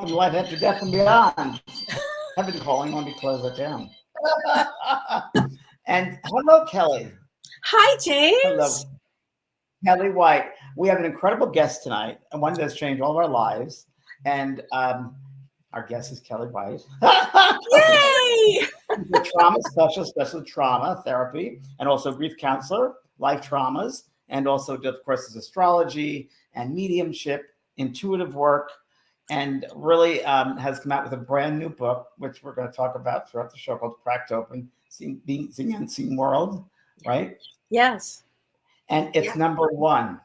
welcome to Life After Death and Beyond. Heaven calling, let me close that down. And hello, Kellee. Hi, James. Hello, Kellee White. We have an incredible guest tonight, and one that's changed all of our lives. And our guest is Kellee White. Yay! She's a trauma specialist, specialist trauma therapy, and also grief counselor, life traumas, and also, of course, is astrology and mediumship, intuitive work, and really has come out with a brand new book, which we're going to talk about throughout the show, called Cracked Open, Seeing the Unseen World, right? Yes. And it's #1.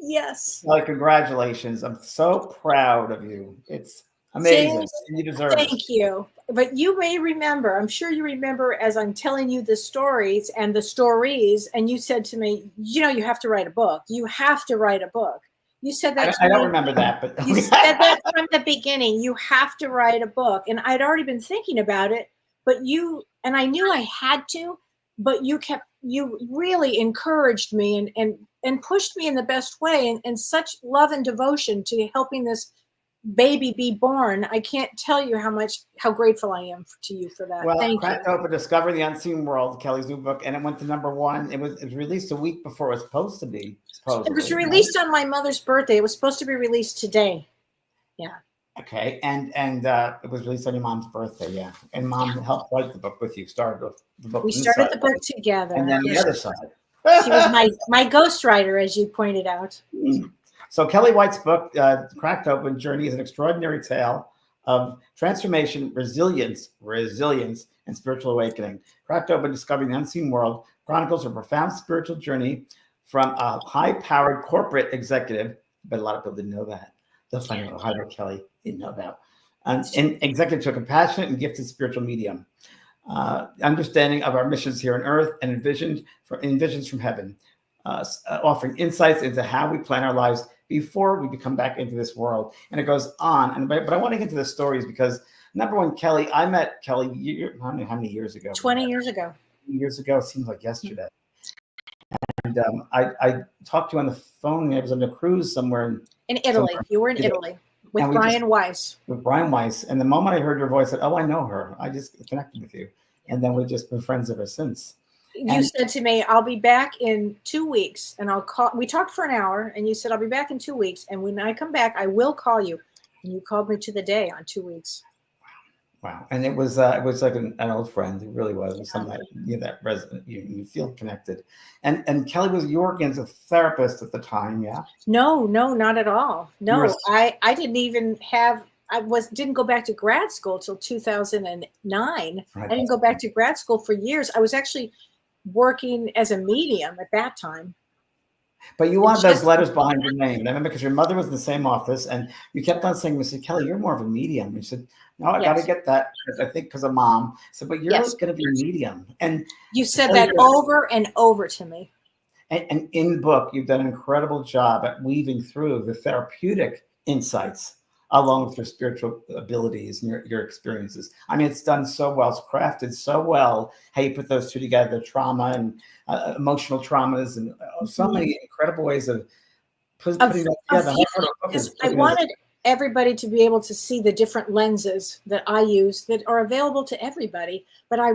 Yes. Well, congratulations. I'm so proud of you. It's amazing. James, and you deserve it. Thank you. But you may remember, I'm sure you remember, as I'm telling you the stories, and you said to me, you have to write a book. You have to write a book. You said that. I don't remember that, but you said that from the beginning. You have to write a book, and I'd already been thinking about it. But I knew I had to. But you really encouraged me and pushed me in the best way, and such love and devotion to helping this baby be born. I can't tell you how grateful I am to you for that. Well, Thank Cracked you. Open, Discover the Unseen World, Kelly's new book, and it went to #1. It was released a week before it was supposed to be. It was released on my mother's birthday. It was supposed to be released today. Yeah. Okay, and it was released on your mom's birthday, yeah. And Mom helped write the book with you. Started the book. We started the book together. And then the other side. She was my ghostwriter, as you pointed out. So Kellee White's book, Cracked Open Journey, is an extraordinary tale of transformation, resilience, and spiritual awakening. Cracked Open, Discovering the Unseen World chronicles a profound spiritual journey from a high-powered corporate executive, but a lot of people didn't know that. They'll find out how Kellee didn't know that. And executive to a compassionate and gifted spiritual medium. Understanding of our missions here on Earth and envisions from heaven, offering insights into how we plan our lives before we come back into this world. And it goes on. But I want to get to the stories because #1, Kellee, I met Kellee, how many years ago? 20 years ago. Years ago, it seems like yesterday. And I talked to you on the phone. I was on a cruise somewhere in Italy. You were in Italy with Brian Weiss. With Brian Weiss. And the moment I heard your voice, I said, oh, I know her. I just connected with you. And then we've just been friends ever since. You said to me, I'll be back in 2 weeks and I'll call. We talked for an hour and you said, I'll be back in 2 weeks. And when I come back, I will call you. And you called me to the day on 2 weeks. Wow. And it was like an old friend. It really was. Somebody, that resident, you feel connected. And Kellee was working as a therapist at the time. Yeah. No, not at all. No, I didn't even have, didn't go back to grad school till 2009. Right. I didn't go back to grad school for years. I was actually working as a medium at that time. But you wanted those letters behind your name. And I remember because your mother was in the same office and you kept on saying, Mr. Kellee, you're more of a medium. And you said, no, I got to get that. I think because of Mom. I said, but you're going to be a medium. And you said that over and over to me. And in the book, you've done an incredible job at weaving through the therapeutic insights along with your spiritual abilities and your experiences. I mean, it's done so well. It's crafted so well. How you put those two together, trauma and emotional traumas and so many incredible ways of putting that together. I wanted everybody to be able to see the different lenses that I use that are available to everybody. But I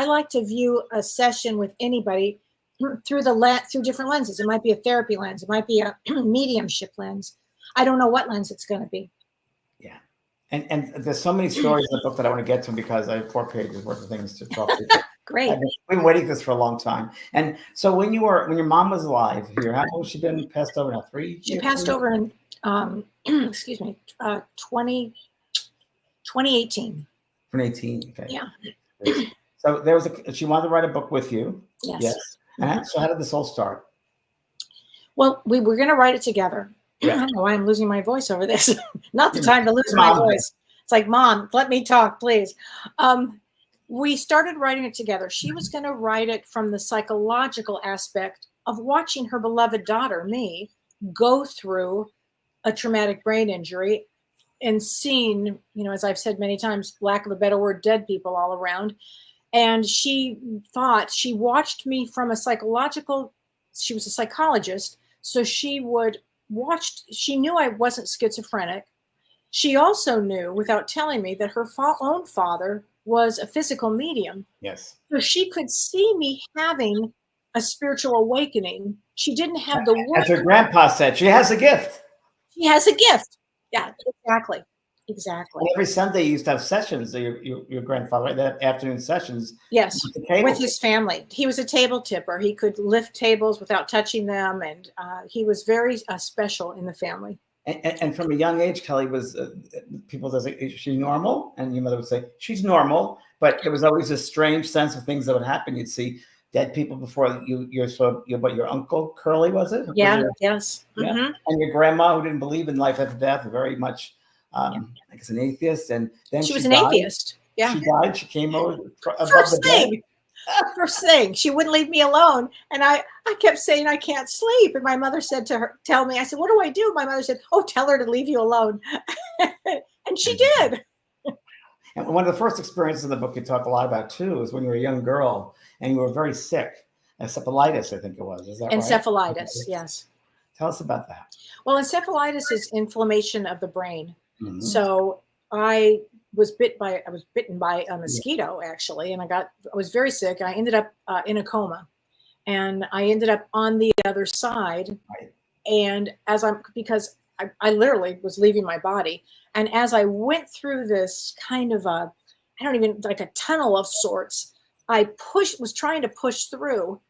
like to view a session with anybody through different lenses. It might be a therapy lens. It might be a mediumship lens. I don't know what lens it's going to be. Yeah. And there's so many stories in the book that I want to get to because I have 4 pages worth of things to talk to. Great. I've been waiting for this for a long time. And so when your mom was alive here, how long has she been passed over now? 3 years? She passed over in, 2018. 2018. Okay. Yeah. So she wanted to write a book with you. Yes. And so how did this all start? Well, we were going to write it together. Yeah. I don't know why I'm losing my voice over this. Not the time to lose my voice. It's like, Mom, let me talk, please. We started writing it together. She was going to write it from the psychological aspect of watching her beloved daughter, me, go through a traumatic brain injury and seeing, as I've said many times, lack of a better word, dead people all around. And she watched me from she was a psychologist. So she knew I wasn't schizophrenic. She also knew, without telling me, that her own father was a physical medium. Yes. So she could see me having a spiritual awakening. She didn't have the As words. her grandpa said, she has a gift. She has a gift. Yeah, exactly. Exactly. And every Sunday you used to have sessions, your grandfather, right? That afternoon sessions. Yes, With the table with his family. He was a table tipper. He could lift tables without touching them, and he was very special in the family. And from a young age, Kellee was people would say, is she normal? And your mother would say, she's normal. But it was always a strange sense of things that would happen. You'd see dead people before but your uncle Curly, was it? Yeah, Was yes. yeah. Mm-hmm. And your grandma, who didn't believe in life after death, very much, I guess, an atheist. And then She was she an died. atheist. Yeah. She died. She came over above First the bed. thing. First thing, she wouldn't leave me alone. And I kept saying, I can't sleep. And my mother said to her, tell me. I said, what do I do? My mother said, oh, tell her to leave you alone. And she did. And one of the first experiences in the book you talk a lot about, too, is when you were a young girl and you were very sick. Encephalitis, I think it was. Is that right? Encephalitis, yes. Tell us about that. Well, encephalitis is inflammation of the brain. Mm-hmm. So I was bitten by a mosquito, actually, and I was very sick. I ended up in a coma, and I ended up on the other side. Right. And because I literally was leaving my body. And as I went through this kind of like a tunnel of sorts, I was trying to push through,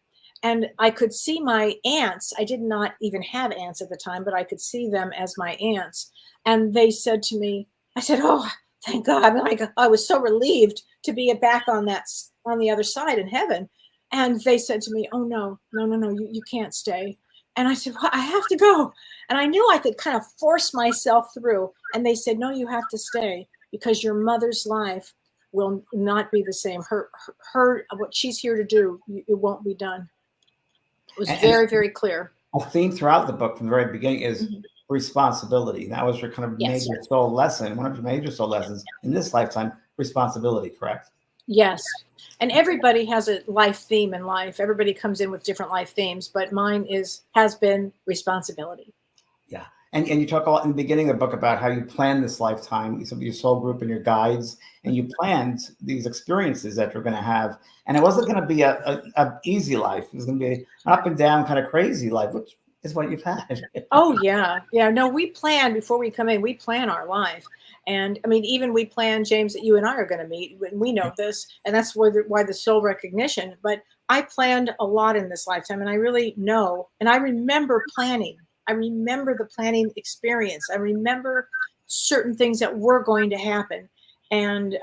and I could see my aunts. I did not even have aunts at the time, but I could see them as my aunts. And they said to me, I said, oh, thank God. I was so relieved to be back on the other side in heaven. And they said to me, oh, no, you can't stay. And I said, well, I have to go. And I knew I could kind of force myself through. And they said, no, you have to stay because your mother's life will not be the same. Her what she's here to do, it won't be done. It was very, very clear. A theme throughout the book from the very beginning is responsibility. That was your kind of major soul lesson, one of your major soul lessons in this lifetime, responsibility, correct? Yes. And everybody has a life theme in life. Everybody comes in with different life themes, but mine has been responsibility. Yeah. And you talk a lot in the beginning of the book about how you planned this lifetime, your soul group and your guides, and you planned these experiences that you're going to have. And it wasn't going to be a easy life. It was going to be an up and down kind of crazy life, which is what you've had. Oh, yeah. Yeah. No, we plan before we come in. We plan our life. And I mean, even we plan, James, that you and I are going to meet. We know this, and that's why the soul recognition. But I planned a lot in this lifetime, and I really know, and I remember planning. I remember the planning experience. I remember certain things that were going to happen, and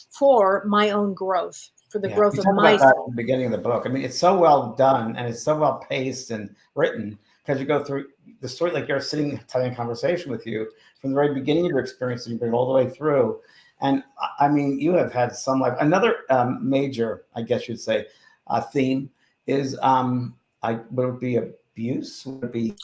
for my own growth, for the growth of my soul. At the beginning of the book, I mean, it's so well done and it's so well paced and written because you go through the story like you're sitting having a conversation with you from the very beginning of your experience, and you bring it all the way through. And I mean, you have had some life. Another major, I guess you'd say, theme is would it be abuse? Would it be?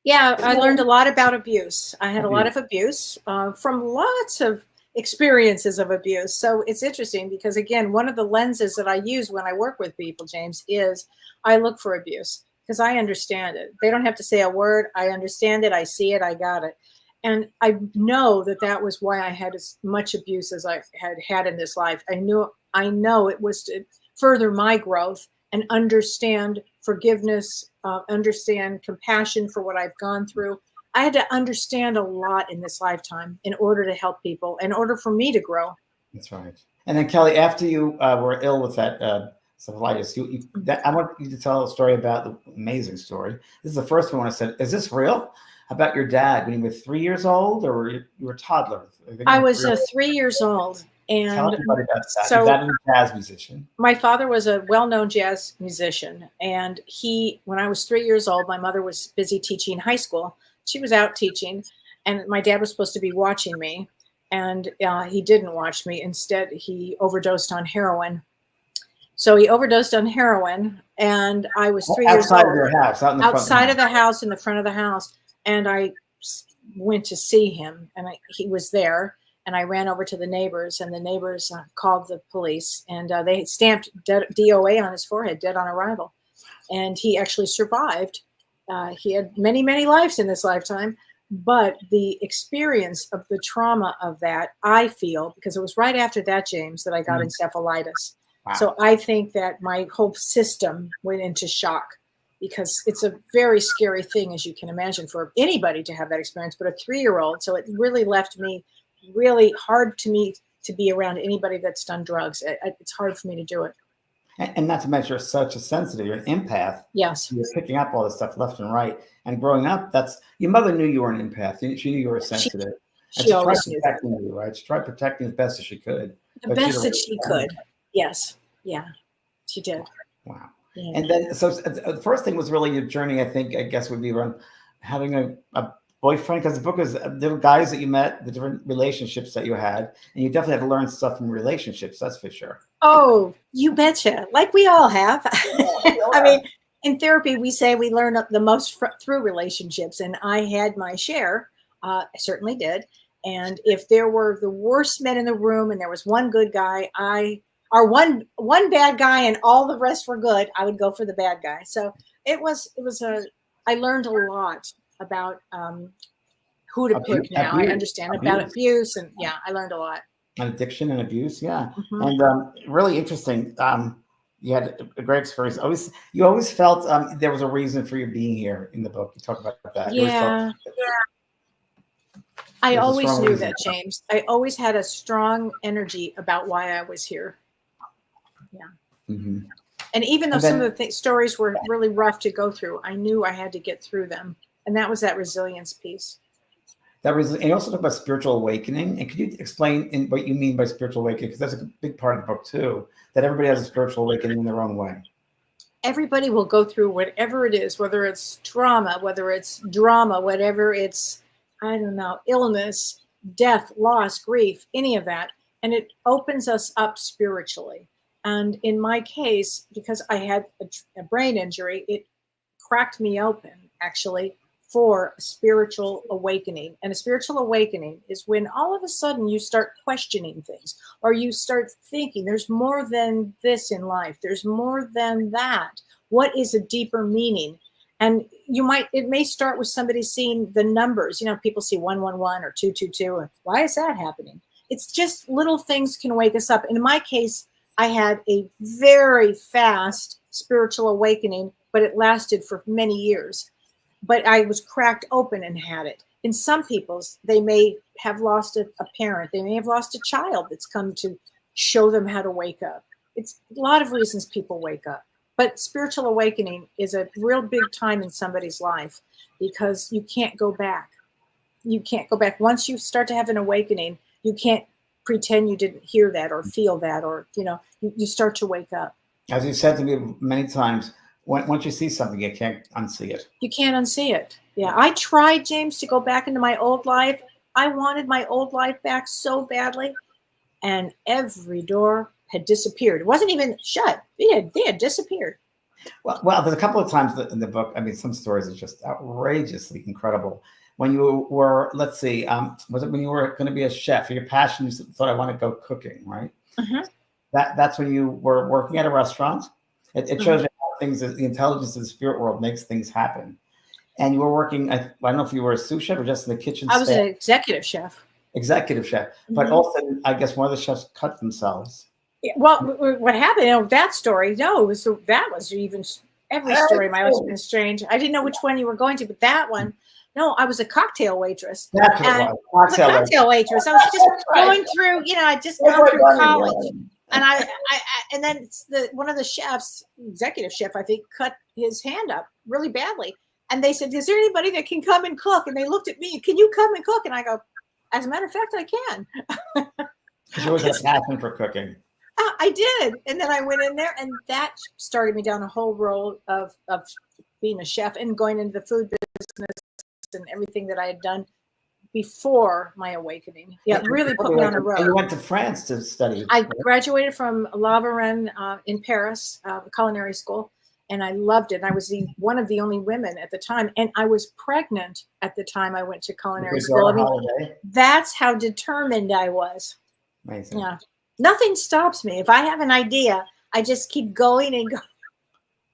Yeah, I learned a lot about abuse. I had a lot of abuse from lots of experiences of abuse. So it's interesting because, again, one of the lenses that I use when I work with people, James, is I look for abuse because I understand it. They don't have to say a word. I understand it. I see it. I got it. And I know that was why I had as much abuse as I had in this life. I know it was to further my growth and understand forgiveness, understand compassion for what I've gone through. I had to understand a lot in this lifetime in order to help people, in order for me to grow. That's right. And then, Kellee, after you were ill with that encephalitis, I want you to tell a story about the amazing story. This is the first one I said, is this real? About your dad when you were 3 years old, or you were a toddler? I was 3 years old. And tell everybody about that. So, your dad was a jazz musician. My father was a well-known jazz musician. And when I was 3 years old, my mother was busy teaching high school. She was out teaching, and my dad was supposed to be watching me. And he didn't watch me. Instead, he overdosed on heroin. So he overdosed on heroin, and I was 3 years old. Outside of your house, out in the outside of the house, in the front of the house. And I went to see him, and he was there. And I ran over to the neighbors, and the neighbors called the police, and they stamped DOA on his forehead, dead on arrival. And he actually survived. He had many, many lives in this lifetime, But the experience of the trauma of that, I feel, because it was right after that, James, that I got encephalitis. Wow. So I think that my whole system went into shock, because it's a very scary thing, as you can imagine, for anybody to have that experience, but a 3-year-old. So it really left me really hard to me to be around anybody that's done drugs. It's hard for me to do it. And not to mention, you're such a sensitive, you're an empath. Yes. You're picking up all this stuff left and right. And growing up, your mother knew you were an empath. She knew you were sensitive. She always knew that. You, right? She tried protecting as best as she could. The best that she could. Yes. Yeah, she did. Wow. Yeah. And then, so the first thing was really your journey, I guess, would be around having a boyfriend, because the book is the guys that you met, the different relationships that you had, and you definitely had to learn stuff from relationships, that's for sure. Oh, you betcha. Like we all have. I mean, in therapy, we say we learn the most through relationships, and I had my share. I certainly did. And if there were the worst men in the room and there was one good guy, or one bad guy and all the rest were good, I would go for the bad guy. So I learned a lot about who to pick now. I understand about abuse, and yeah, I learned a lot. And addiction and abuse, yeah. And really interesting. You had a great experience. You always felt there was a reason for you being here in the book. You talk about that. Yeah. I always knew that, James. I always had a strong energy about why I was here. Yeah. Mm-hmm. And even though some of the stories were really rough to go through, I knew I had to get through them. And that was that resilience piece. And you also talk about spiritual awakening. And could you explain what you mean by spiritual awakening? Because that's a big part of the book too, that everybody has a spiritual awakening in their own way. Everybody will go through whatever it is, whether it's trauma, whether it's drama, whatever it's, I don't know, illness, death, loss, grief, any of that. And it opens us up spiritually. And in my case, because I had a brain injury, it cracked me open, actually, for a spiritual awakening. And a spiritual awakening is when all of a sudden you start questioning things, or you start thinking there's more than this in life. There's more than that. What is a deeper meaning? And it may start with somebody seeing the numbers. You know, people see 111 or 222. And why is that happening? It's just little things can wake us up. And in my case, I had a very fast spiritual awakening, but it lasted for many years. But I was cracked open and had it. In some people's, they may have lost a parent. They may have lost a child that's come to show them how to wake up. It's a lot of reasons people wake up. But spiritual awakening is a real big time in somebody's life, because you can't go back. You can't go back. Once you start to have an awakening, you can't pretend you didn't hear that or feel that, or, you start to wake up. As you said to me many times, once you see something, you can't unsee it. You can't unsee it. Yeah. I tried, James, to go back into my old life. I wanted my old life back so badly. And every door had disappeared. It wasn't even shut. They had disappeared. Well, there's a couple of times in the book. I mean, some stories are just outrageously incredible. When you were, let's see, was it when you were going to be a chef? Your passion, you thought, I want to go cooking, right? Mm-hmm. That's when you were working at a restaurant. It shows you things, the intelligence of the spirit world makes things happen. And you were working, I don't know if you were a sous chef or just in the kitchen. I was an executive chef. Executive chef. But also, I guess one of the chefs cut themselves. Yeah, well, what happened, that story, that was even, every story in my life has been strange. I didn't know which one you were going to, but that one, no, I was a cocktail waitress. That's what it was. I was a cocktail waitress. I was just going through, I just gone through college. And and then one of the chefs, executive chef, I think, cut his hand up really badly. And they said, is there anybody that can come and cook? And they looked at me, can you come and cook? And I go, as a matter of fact, I can. Because you always had a passion for cooking. I did. And then I went in there, and that started me down a whole road of being a chef and going into the food business and everything that I had done before my awakening. Yeah, it really put me on a road. And you went to France to study. I graduated from La Varenne in Paris, culinary school, and I loved it. I was one of the only women at the time, and I was pregnant at the time I went to culinary school. I mean, that's how determined I was. Amazing. Yeah, nothing stops me. If I have an idea, I just keep going and going.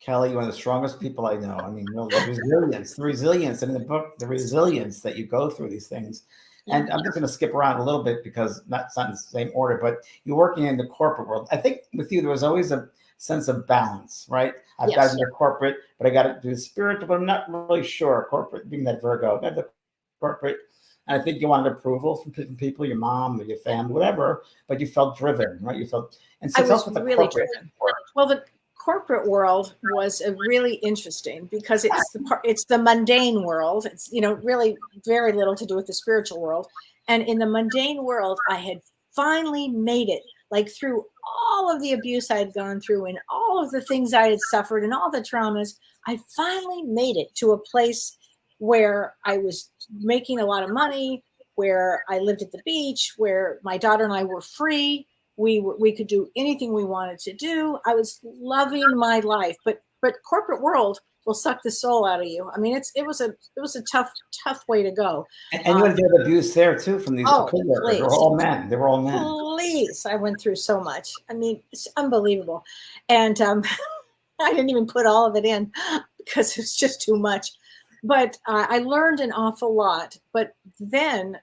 Kellee, you're one of the strongest people I know. I mean, the resilience, and in the book, the resilience that you go through these things. And I'm just going to skip around a little bit because it's not in the same order, but you're working in the corporate world. I think with you, there was always a sense of balance, right? I've got to do corporate, but I got to do the spiritual, but I'm not really sure. Corporate, being that Virgo, I have the corporate. And I think you wanted approval from different people, your mom or your family, whatever, but you felt driven, right? You felt, and so I was really driven. Well, the corporate world was really interesting because it's the mundane world. It's, you know, really very little to do with the spiritual world. And in the mundane world, I had finally made it, like through all of the abuse I had gone through and all of the things I had suffered and all the traumas, I finally made it to a place where I was making a lot of money, where I lived at the beach, where my daughter and I were free. We could do anything we wanted to do. I was loving my life, but corporate world will suck the soul out of you. I mean, it was a tough way to go. And you went through abuse there too from these coworkers. They were all men. They were all men. Please, I went through so much. I mean, it's unbelievable, and I didn't even put all of it in because it's just too much. But I learned an awful lot. But then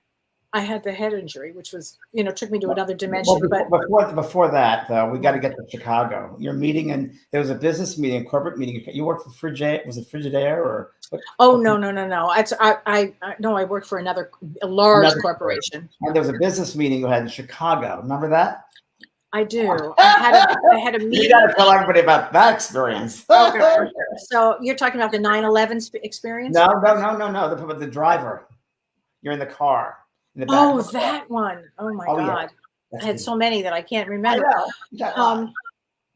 I had the head injury, which was, you know, took me to another dimension. Well, before that, though, we got to get to Chicago. You're meeting, and there was a business meeting, a corporate meeting. You worked for Frigidaire. Was it Frigidaire or? Oh, no. I worked for a large corporation. And there was a business meeting you had in Chicago. Remember that? I do. I had a meeting. You got to tell everybody about that experience. Okay. So you're talking about the 9/11 experience? No. The driver. You're in the car. Oh, that one. Oh my God. Yeah. I had so many that I can't remember.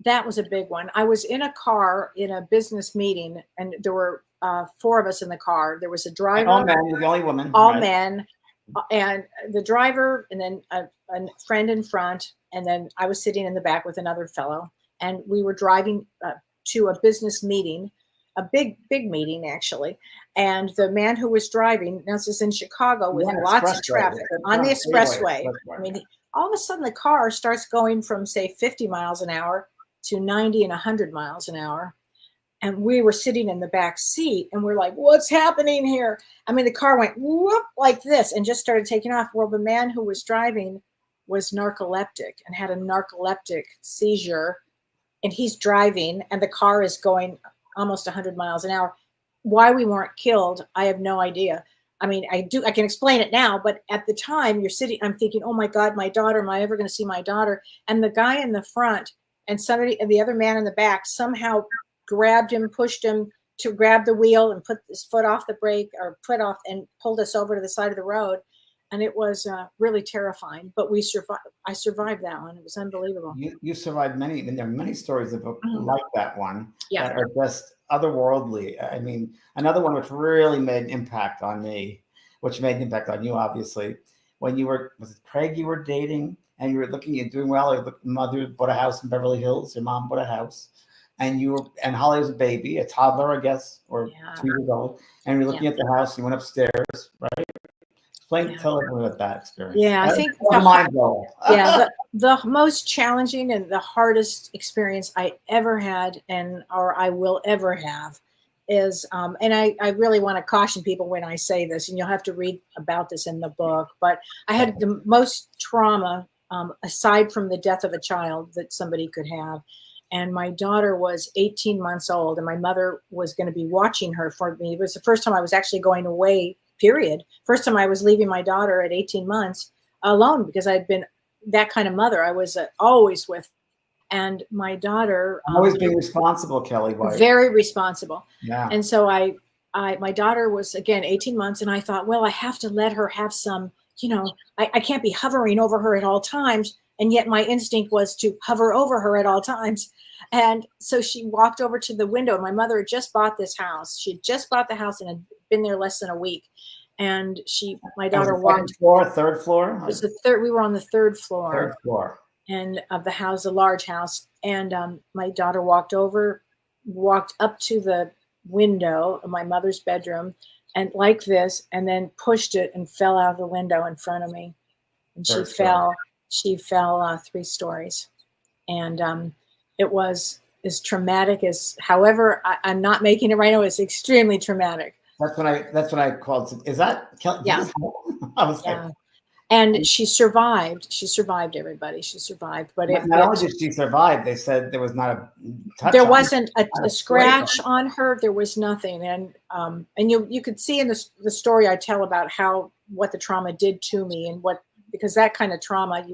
That was a big one. I was in a car in a business meeting, and there were 4 of us in the car. There was a driver. All men. You're the only woman. All men. And the driver, and then a friend in front, and then I was sitting in the back with another fellow, and we were driving to a business meeting, a big meeting actually. And the man who was driving, now this is in Chicago with lots of traffic on the expressway. I mean, all of a sudden the car starts going from say 50 miles an hour to 90 and 100 miles an hour. And we were sitting in the back seat and we're like, what's happening here? I mean, the car went whoop like this and just started taking off. Well, the man who was driving was narcoleptic and had a narcoleptic seizure, and he's driving and the car is going almost 100 miles an hour. Why we weren't killed, I have no idea. I mean, I can explain it now, but at the time you're sitting, I'm thinking, oh my God, my daughter, am I ever going to see my daughter? And the guy in the front and the other man in the back somehow grabbed him, pushed him to grab the wheel and put his foot off the brake or and pulled us over to the side of the road. And it was really terrifying, but we survived. I survived that one. It was unbelievable. You survived many, and there are many stories of like that one that are just otherworldly. I mean, another one which really made an impact on me, which made an impact on you, obviously, when you were, was it Craig you were dating, and you were looking and doing well. Your mother bought a house in Beverly Hills. Your mom bought a house. And Holly was a baby, a toddler, I guess, or 2 years old. And you're looking at the house. You went upstairs, right? Tell everyone about that experience. Yeah, I think the most challenging and the hardest experience I ever had, or I will ever have, is, and I really want to caution people when I say this, and you'll have to read about this in the book. But I had the most trauma, aside from the death of a child, that somebody could have. And my daughter was 18 months old, and my mother was going to be watching her for me. It was the first time I was actually going away, period. First time I was leaving my daughter at 18 months alone, because I'd been that kind of mother. I was always with. And my daughter. Always being responsible, Kellee White. Very responsible. Yeah. And so my daughter was, again, 18 months. And I thought, well, I have to let her have some, I can't be hovering over her at all times. And yet my instinct was to hover over her at all times. And so she walked over to the window. My mother had just bought this house. She had just bought the house and had been there less than a week. And my daughter walked. Third floor? It was the third. We were on the third floor. Third floor. And of the house, a large house. And my daughter walked up to the window of my mother's bedroom, and like this, and then pushed it and fell out of the window in front of me. And she fell 3 stories. And it was as traumatic as, however, I'm not making it right now. It's extremely traumatic. That's when I called. Is that Kelly? Yeah. I was Yeah. like, And she survived. She survived, everybody. She survived. But not only did she survive, they said there was not a touch. There on wasn't her, a scratch on her. There was nothing. And you could see in the story I tell about what the trauma did to me, and because that kind of trauma,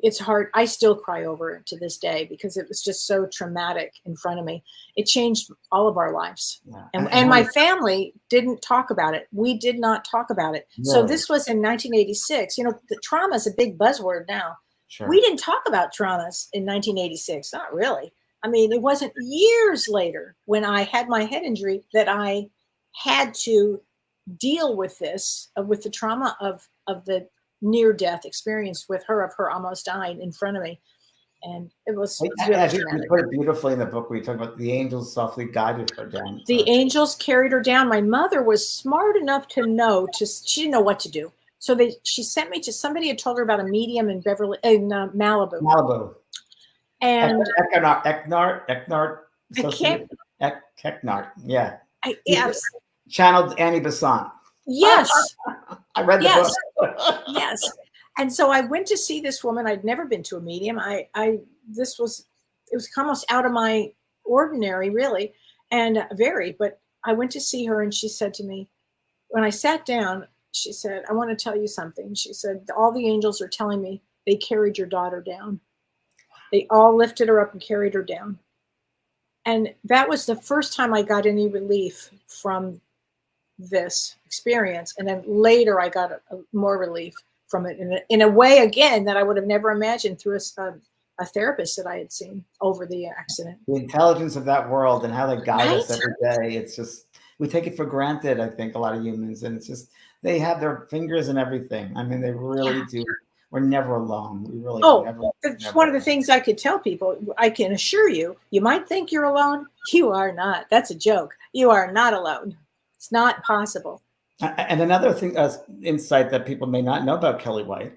it's hard. I still cry over it to this day because it was just so traumatic in front of me. It changed all of our lives. Yeah. And my family didn't talk about it. We did not talk about it. Really? So this was in 1986. You know, the trauma is a big buzzword now. Sure. We didn't talk about traumas in 1986. Not really. I mean, it wasn't years later when I had my head injury that I had to deal with this, with the trauma of the near-death experience with her, of her almost dying in front of me. And it was really I think you put it beautifully in the book where you talk about the angels softly guided her down. The angels carried her down. My mother was smart enough to know, she didn't know what to do. So she sent me to, somebody had told her about a medium in Malibu. Malibu. And Eknard. Yeah. Yes. Channeled Annie Besant. Yes. I read the book. Yes. And so I went to see this woman. I'd never been to a medium. It was almost out of my ordinary, really, and but I went to see her, and she said to me, when I sat down, she said, I want to tell you something. She said, all the angels are telling me they carried your daughter down. They all lifted her up and carried her down. And that was the first time I got any relief from this experience. And then later I got more relief from it in a way, again, that I would have never imagined through a therapist that I had seen over the accident. The intelligence of that world and how they guide us every day. It's just, we take it for granted, I think, a lot of humans. And it's just, they have their fingers in everything. I mean, they really do. We're never alone. We really that's one of the things I could tell people. I can assure you, you might think you're alone. You are not. That's a joke. You are not alone. It's not possible. And another thing, insight that people may not know about Kellee White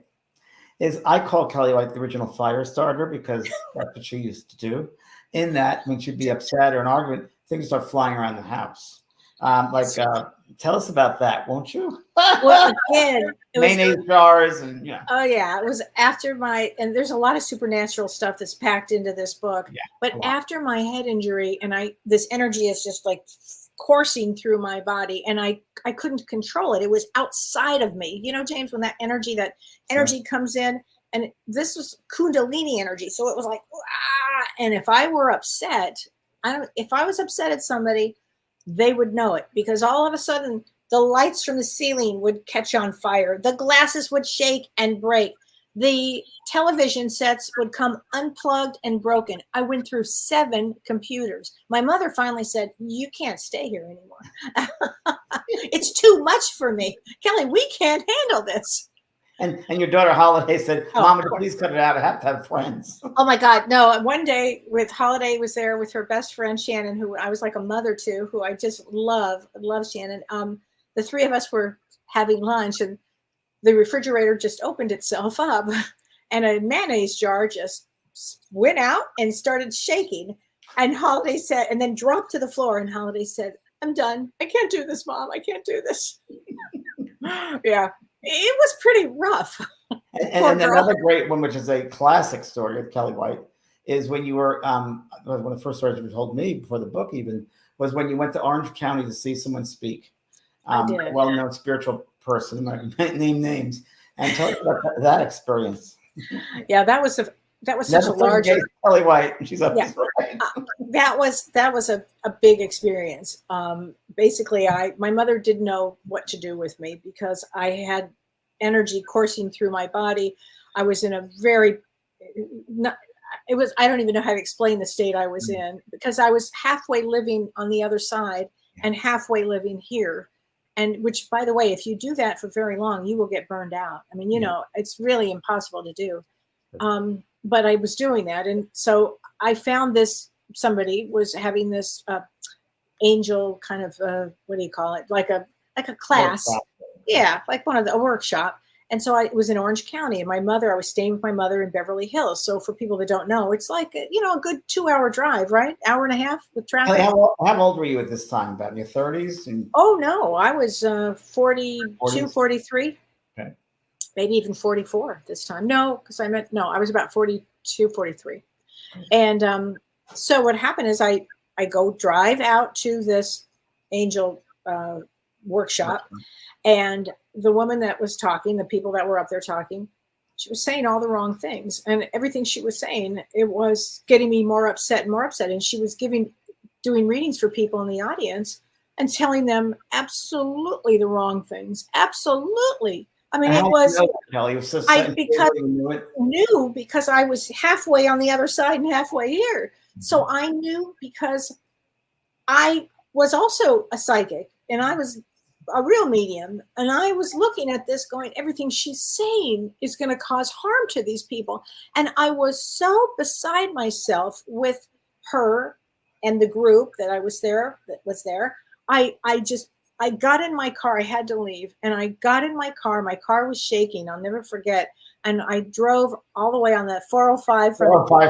is I call Kellee White the original fire starter because that's what she used to do. In that, when she'd be upset or an argument, things start flying around the house. Tell us about that, won't you? Well, again, mayonnaise jars and Oh yeah, it was after and there's a lot of supernatural stuff that's packed into this book. Yeah, but after my head injury, and this energy is just like coursing through my body, and I couldn't control it. It was outside of me. You know, James, when that energy comes in, and this was Kundalini energy, so it was like, and if I were upset, if I was upset at somebody, they would know it, because all of a sudden the lights from the ceiling would catch on fire. The glasses would shake and break. The television sets would come unplugged and broken. I went through 7 computers. My mother finally said, you can't stay here anymore. It's too much for me. Kellee, we can't handle this. And your daughter Holiday said, Mama, please cut it out. I have to have friends. Oh my God. No. One day Holiday was there with her best friend, Shannon, who I was like a mother to, who I just love Shannon. The 3 of us were having lunch, and the refrigerator just opened itself up, and a mayonnaise jar just went out and started shaking. And Holiday said, and then dropped to the floor. And Holiday said, I'm done. I can't do this, Mom. I can't do this. Yeah. It was pretty rough. And another great one, which is a classic story of Kellee White, is when you were, one of the first stories you told me before the book even, was when you went to Orange County to see someone speak. I did. A well-known spiritual person, I'm not going to name names, and tell us about that experience. Yeah, that was such a large Kellee White. She's up. Yeah. Right. That was a big experience. Basically, my mother didn't know what to do with me because I had energy coursing through my body. I was in a very I don't even know how to explain the state I was in, because I was halfway living on the other side and halfway living here. And which, by the way, if you do that for very long, you will get burned out. I mean, it's really impossible to do. But I was doing that. And so I found somebody was having this angel kind of, what do you call it? Like a class. Yeah, like a workshop. And so I was in Orange County, and I was staying with my mother in Beverly Hills. So for people that don't know, it's like, a good 2-hour drive, right? Hour and a half with traffic. How old were you at this time? About in your 30s? Oh, no, I was 42, 40s? 43, Okay. maybe even 44 this time. No, because I was about 42, 43. And so what happened is I go drive out to this angel workshop, and the woman that was talking, the people that were up there talking, she was saying all the wrong things, and everything she was saying, it was getting me more upset and more upset. And she was doing readings for people in the audience and telling them absolutely the wrong things. Absolutely. I mean, it was, Kellee, it was so because I was halfway on the other side and halfway here. So I knew, because I was also a psychic, and I was a real medium, and I was looking at this going, everything she's saying is going to cause harm to these people. And I was so beside myself with her and the group that was there. I got in my car. I had to leave, and I got in my car. My car was shaking. I'll never forget. And I drove all the way on the 405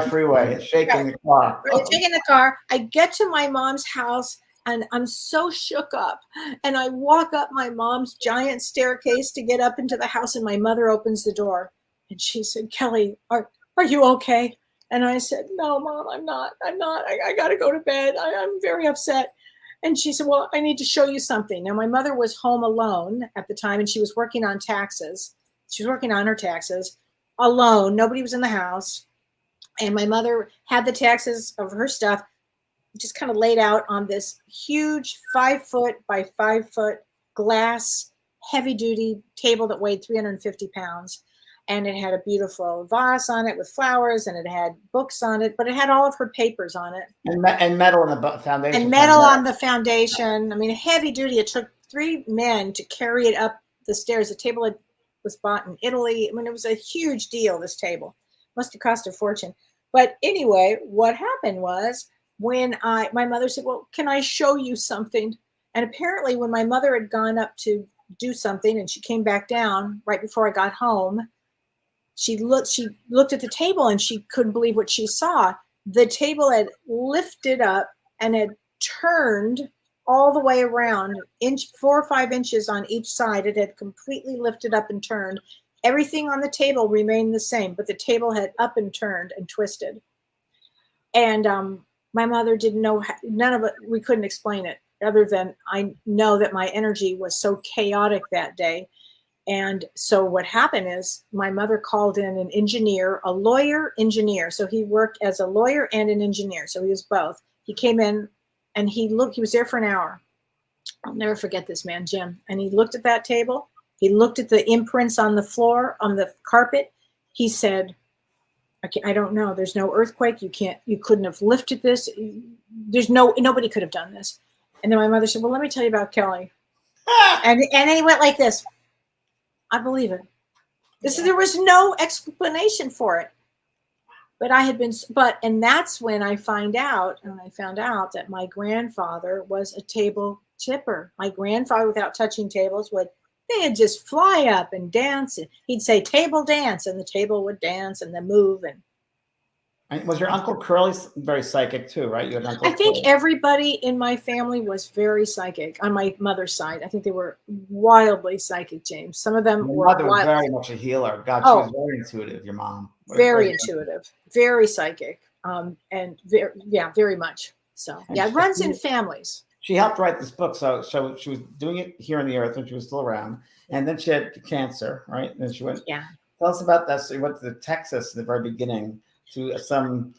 freeway, shaking the car. Shaking the car. I get to my mom's house, and I'm so shook up. And I walk up my mom's giant staircase to get up into the house, and my mother opens the door, and she said, "Kellee, are you okay?" And I said, "No, Mom, I'm not. I got to go to bed. I'm very upset." And she said, "Well, I need to show you something." Now, my mother was home alone at the time, and she was working on taxes. She was working on her taxes alone. Nobody was in the house. And my mother had the taxes of her stuff just kind of laid out on this huge 5-foot by 5-foot glass, heavy duty table that weighed 350 pounds. And it had a beautiful vase on it with flowers, and it had books on it, but it had all of her papers on it. And metal on the foundation. And metal on the foundation. I mean, heavy duty. It took 3 men to carry it up the stairs. The table was bought in Italy. I mean, it was a huge deal, this table. Must have cost a fortune. But anyway, what happened was, when my mother said, "Well, can I show you something?" And apparently when my mother had gone up to do something, and she came back down right before I got home, she looked at the table, and she couldn't believe what she saw. The table had lifted up and had turned all the way around, 4 or 5 inches on each side. It had completely lifted up and turned. Everything on the table remained the same, but the table had up and turned and twisted. And my mother didn't know, none of it, we couldn't explain it, other than I know that my energy was so chaotic that day. And so what happened is, my mother called in an engineer, a lawyer engineer. So he worked as a lawyer and an engineer. So he was both. He came in, and he was there for an hour. I'll never forget this man, Jim. And he looked at that table. He looked at the imprints on the floor, on the carpet. He said, I don't know. There's no earthquake. You couldn't have lifted this. Nobody could have done this. And then my mother said, "Well, let me tell you about Kellee." And then he went like this. I believe it. There was no explanation for it. But and that's when I found out that my grandfather was a table tipper. My grandfather, without touching tables, they'd just fly up and dance. And he'd say, "Table dance," and the table would dance and then move. And was your Uncle Curly very psychic too, right? You had Uncle I think Curly. Everybody in my family was very psychic on my mother's side. I think they were wildly psychic, James. Some of them Your were mother was very much a healer. God, she was very intuitive, your mom. Very intuitive, very psychic, and very much. So yeah, it runs in families. She helped write this book, so she was doing it here on the earth when she was still around, and then she had cancer, right? And then she went. Yeah. Tell us about that. So you went to Texas in the very beginning to some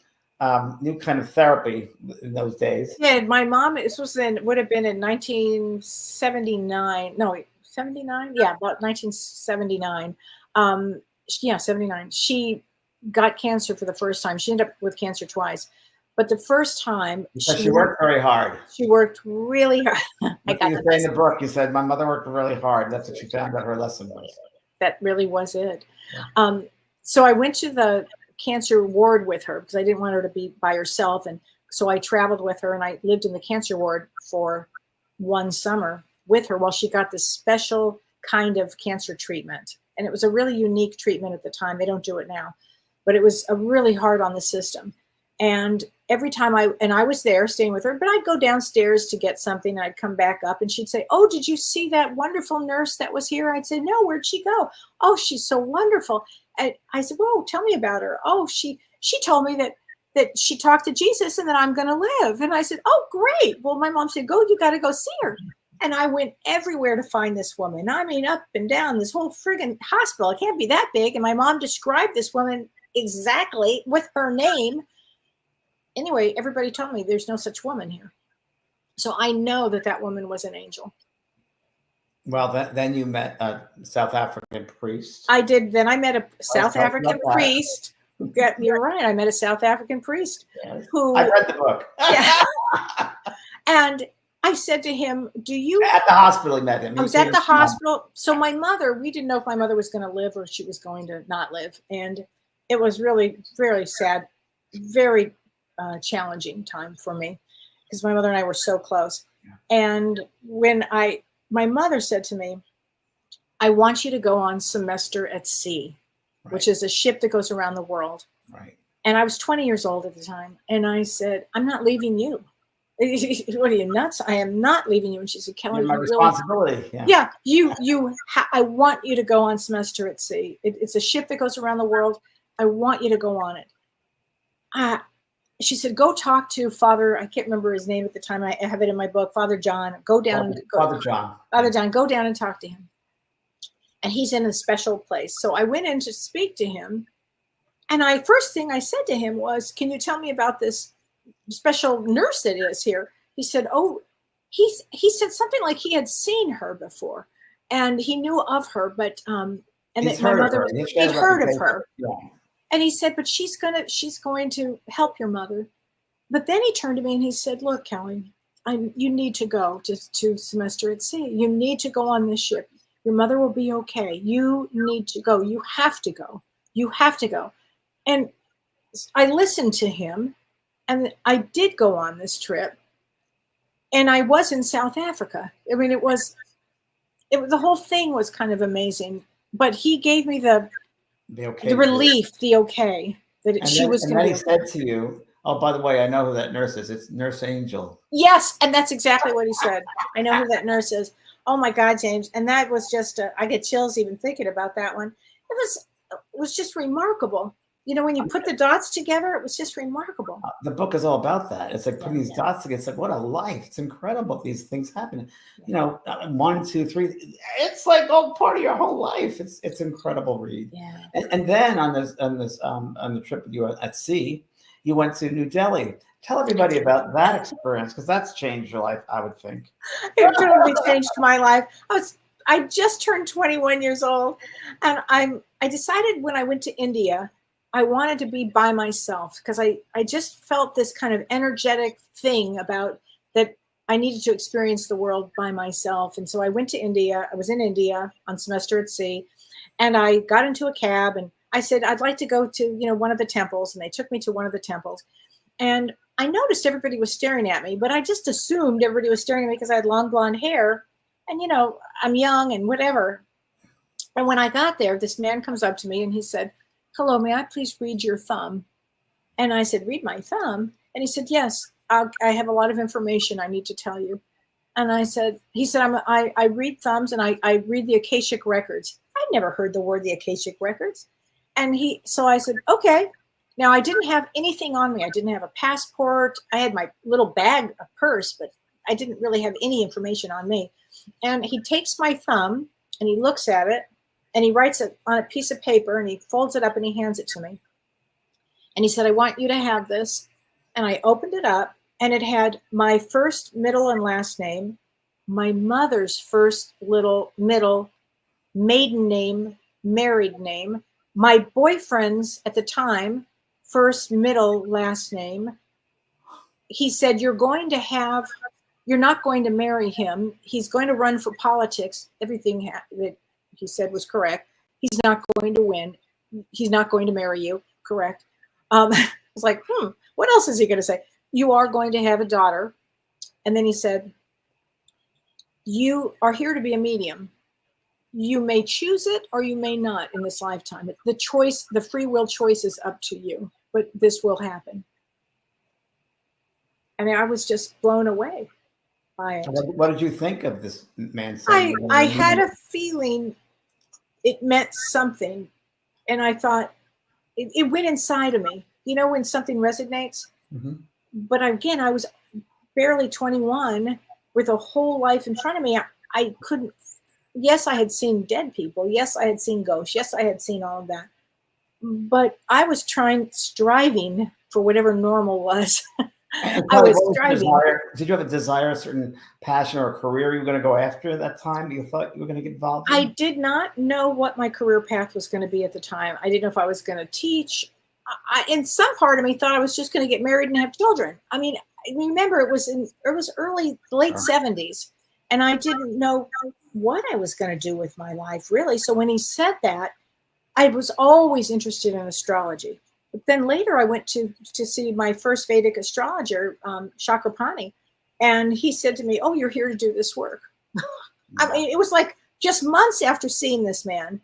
new kind of therapy in those days. Yeah, my mom. This would have been in 1979. No, 79. Yeah, about 1979. 79. She got cancer for the first time. She ended up with cancer twice. But the first time, she worked very hard. She worked really hard. I got you say in the book, you said, "My mother worked really hard." That's what she found out her lesson was. That really was it. Yeah. So I went to the cancer ward with her because I didn't want her to be by herself. And so I traveled with her, and I lived in the cancer ward for 1 summer with her while she got this special kind of cancer treatment. And it was a really unique treatment at the time. They don't do it now, but it was a really hard on the system. And every time I was there staying with her, but I'd go downstairs to get something. And I'd come back up and she'd say, oh, did you see that wonderful nurse that was here? I'd say, no, where'd she go? Oh, she's so wonderful. And I said, well, tell me about her. Oh, she told me that she talked to Jesus and that I'm going to live. And I said, oh, great. Well, my mom said, you got to go see her. And I went everywhere to find this woman. I mean, up and down this whole friggin' hospital. It can't be that big. And my mom described this woman exactly with her name. Anyway, everybody told me there's no such woman here. So I know that woman was an angel. Well, then you met a South African priest. I did. Then I met a South African priest. You're right. I met a South African priest who I read the book. Yeah. And I said to him, at the hospital he met him. I was at the hospital. So my mother, we didn't know if my mother was going to live or she was going to not live. And it was really, very sad, very challenging time for me because my mother and I were so close. Yeah. And when my mother said to me, I want you to go on semester at sea, right, which is a ship that goes around the world. Right. And I was 20 years old at the time. And I said, I'm not leaving you. What are you, nuts? I am not leaving you. And she said, Kellee, my responsibility. Yeah, I want you to go on semester at sea. It's a ship that goes around the world. I want you to go on it. She said, go talk to Father, I can't remember his name at the time. I have it in my book, Father John. Go down. Father John, go down and talk to him. And he's in a special place. So I went in to speak to him. And first thing I said to him was, can you tell me about this special nurse that is here? He said, oh, he said something like he had seen her before and he knew of her, but and that my mother he'd heard of her. Yeah. And he said, but she's going to help your mother. But then he turned to me and he said, look, Kellee, you need to go to semester at sea. You need to go on this ship. Your mother will be okay. You need to go. You have to go. You have to go. And I listened to him. And I did go on this trip, and I was in South Africa. I mean, the whole thing was kind of amazing. But he gave me the relief, the okay that she was going to. And then he said to you, "Oh, by the way, I know who that nurse is. It's Nurse Angel." Yes, and that's exactly what he said. I know who that nurse is. Oh my God, James! And that was just I get chills even thinking about that one. It was just remarkable. You know, when you put the dots together, it was just remarkable. The book is all about that. It's like putting these dots together. It's like, what a life. It's incredible. These things happen. You know, 1, 2, 3. It's like all part of your whole life. It's incredible read. Yeah. And then on the trip with you at sea, you went to New Delhi. Tell everybody about that experience because that's changed your life, I would think. It totally changed my life. I just turned 21 years old, and I decided when I went to India, I wanted to be by myself because I just felt this kind of energetic thing about that I needed to experience the world by myself. And so I went to India. I was in India on semester at sea, and I got into a cab and I said, I'd like to go to, one of the temples. And they took me to one of the temples. And I noticed everybody was staring at me, but I just assumed everybody was staring at me because I had long blonde hair and, I'm young and whatever. And when I got there, this man comes up to me and he said, hello, may I please read your thumb? And I said, read my thumb? And he said, yes, I have a lot of information I need to tell you. And he said, I read thumbs and I read the Akashic records. I'd never heard the word the Akashic records. And so I said, okay. Now I didn't have anything on me. I didn't have a passport. I had my little bag, a purse, but I didn't really have any information on me. And he takes my thumb and he looks at it. And he writes it on a piece of paper and he folds it up and he hands it to me. And he said, I want you to have this. And I opened it up and it had my first, middle, and last name, my mother's first, middle, maiden name, married name, my boyfriend's at the time, first, middle, last name. He said, you're not going to marry him. He's going to run for politics. Everything that he said was correct. He's not going to win. He's not going to marry you. Correct. I was like, what else is he going to say? You are going to have a daughter. And then he said, you are here to be a medium. you may choose it or you may not in this lifetime. The choice, the free will choice is up to you, but this will happen. I mean, I was just blown away by it. What did you think of this man saying? I had a feeling it meant something. And I thought it went inside of me, you know, when something resonates. Mm-hmm. But again, I was barely 21 with a whole life in front of me. I couldn't, yes, I had seen dead people. Yes, I had seen ghosts. Yes, I had seen all of that. But I was striving for whatever normal was. I was striving. Did you have a desire, a certain passion or a career you were going to go after at that time? You thought you were going to get involved in? I did not know what my career path was going to be at the time. I didn't know if I was going to teach. In some part of me thought I was just going to get married and have children. I mean, remember it was late 70s, and I didn't know what I was going to do with my life, really. So when he said that, I was always interested in astrology. But then later I went to see my first Vedic astrologer, Chakrapani, and he said to me, "Oh, you're here to do this work." I mean, it was like just months after seeing this man.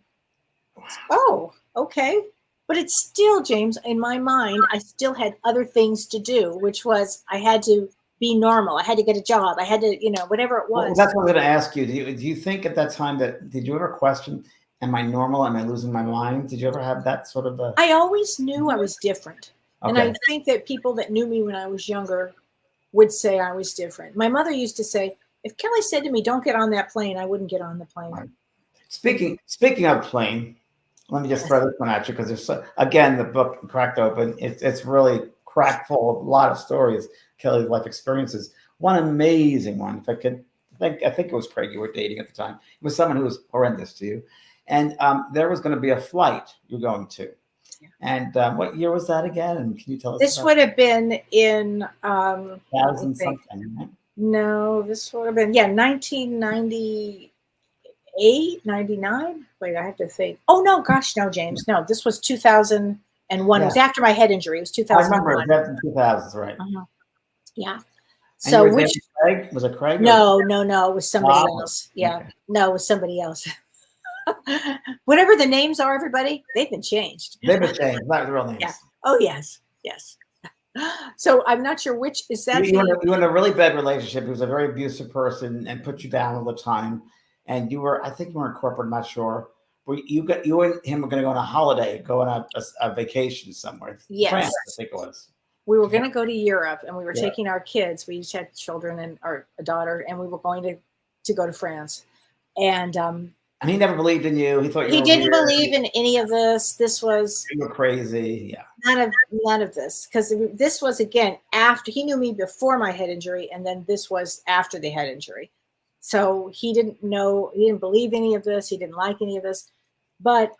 Oh, okay. But it's still, James, in my mind, I still had other things to do, which was I had to be normal. I had to get a job. I had to, you know, whatever it was. Well, that's what I was going to ask you. Do you think at that time did you ever question, am I normal? Am I losing my mind? Did you ever have that sort of a... I always knew I was different. Okay. And I think that people that knew me when I was younger would say I was different. My mother used to say, if Kellee said to me, don't get on that plane, I wouldn't get on the plane. Right. Speaking of plane, let me just throw this one at you because there's, again, the book Cracked Open. It's really cracked full of a lot of stories, Kellee's life experiences. One amazing one, if I could, I think it was Craig you were dating at the time. It was someone who was horrendous to you. And there was going to be a flight you're going to. Yeah. And what year was that again? And can you tell us? This would have been in 2000 something, right? No, this would have been 1998, 99. Wait, I have to think. Oh no, gosh, no, James, no. This was 2001. Yeah. It was after my head injury. It was 2001. I remember it was in 2000s, right? Yeah. And so which Craig? Was it Craig? No, it was somebody else. Yeah, okay. No, it was somebody else. Whatever the names are, everybody, they've been changed. They've been changed, not the real names. Yeah. Oh, yes. So I'm not sure which is that. You were in a really bad relationship. He was a very abusive person and put you down all the time. And I think you were in corporate, I'm not sure. You and him were going to go on a holiday, go on a vacation somewhere. Yes. France, I think it was. We were going to go to Europe, and we were taking our kids. We each had children and a daughter, and we were going to go to France. And he never believed in you. He thought he didn't believe in any of this. This was you were crazy. Yeah. None of this, because this was again after he knew me before my head injury, and then this was after the head injury. So he didn't believe any of this. He didn't like any of this, but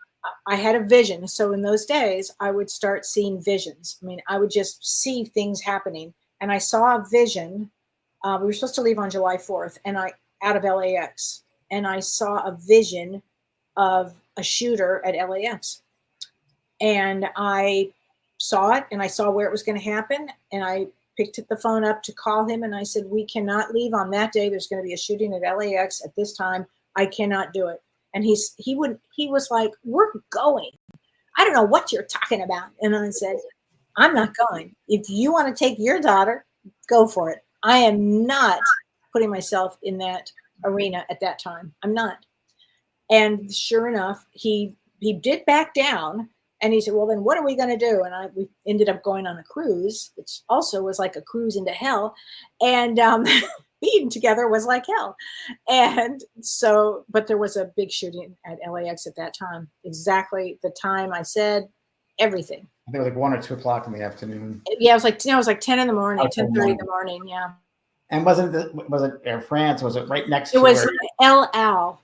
I had a vision. So in those days, I would start seeing visions. I mean, I would just see things happening, and I saw a vision. We were supposed to leave on July 4th, and out of LAX. And I saw a vision of a shooter at LAX. And I saw it, and I saw where it was going to happen. And I picked the phone up to call him, and I said, we cannot leave on that day. There's going to be a shooting at LAX at this time. I cannot do it. And he was like, we're going. I don't know what you're talking about. And I said, I'm not going. If you want to take your daughter, go for it. I am not putting myself in that arena at that time. I'm not. And sure enough, he did back down, and he said, well, then what are we going to do? And we ended up going on a cruise, which also was like a cruise into hell. And being together was like hell. And so, but there was a big shooting at LAX at that time. Exactly the time I said, everything. I think it was like 1 or 2 o'clock in the afternoon. Yeah, it was like 10 in the morning, 10:30 in the morning. Yeah. And was it Air France? Was it right next to it? Was El Al.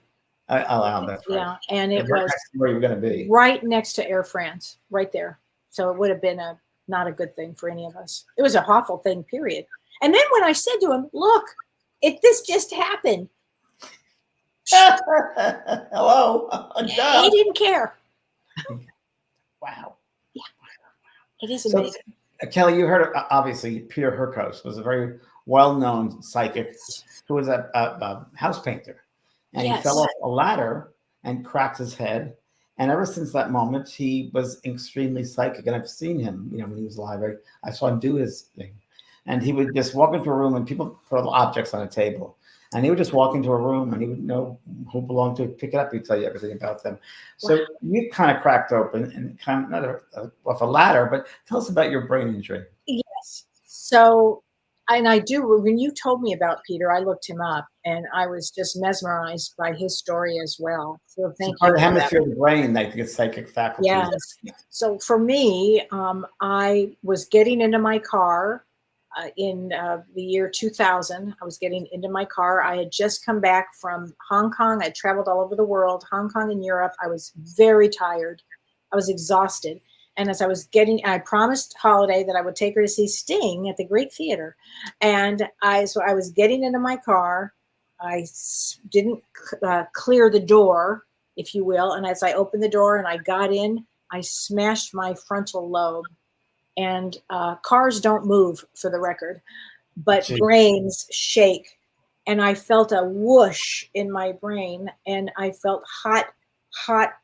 El Al, that's right. Yeah, and it was where you were going to be. Right next to Air France, right there. So it would have been not a good thing for any of us. It was an awful thing, period. And then when I said to him, look, this just happened. Hello. He didn't care. Wow. Yeah. It is amazing. So, Kellee, you heard, obviously, Peter Hurkos was a very well-known psychic who was a house painter. And he fell off a ladder and cracked his head. And ever since that moment, he was extremely psychic. And I've seen him, when he was alive. I saw him do his thing. And he would just walk into a room and people throw objects on a table. And he would just walk into a room and he would know who belonged to it, pick it up, he'd tell you everything about them. So Wow. you kind of cracked open and kind of not off a ladder, but tell us about your brain injury. Yes. So, and I do, when you told me about Peter, I looked him up and I was just mesmerized by his story as well. So thank you. The hemisphere of the brain, like the psychic faculties. Yes. So for me, I was getting into my car in the year 2000. I was getting into my car. I had just come back from Hong Kong. I traveled all over the world, Hong Kong and Europe. I was very tired. I was exhausted. And as I was I promised Holiday that I would take her to see Sting at the Greek Theater. And so I was getting into my car. I didn't clear the door, if you will. And as I opened the door and I got in, I smashed my frontal lobe. And cars don't move, for the record, but brains shake. And I felt a whoosh in my brain, and I felt hot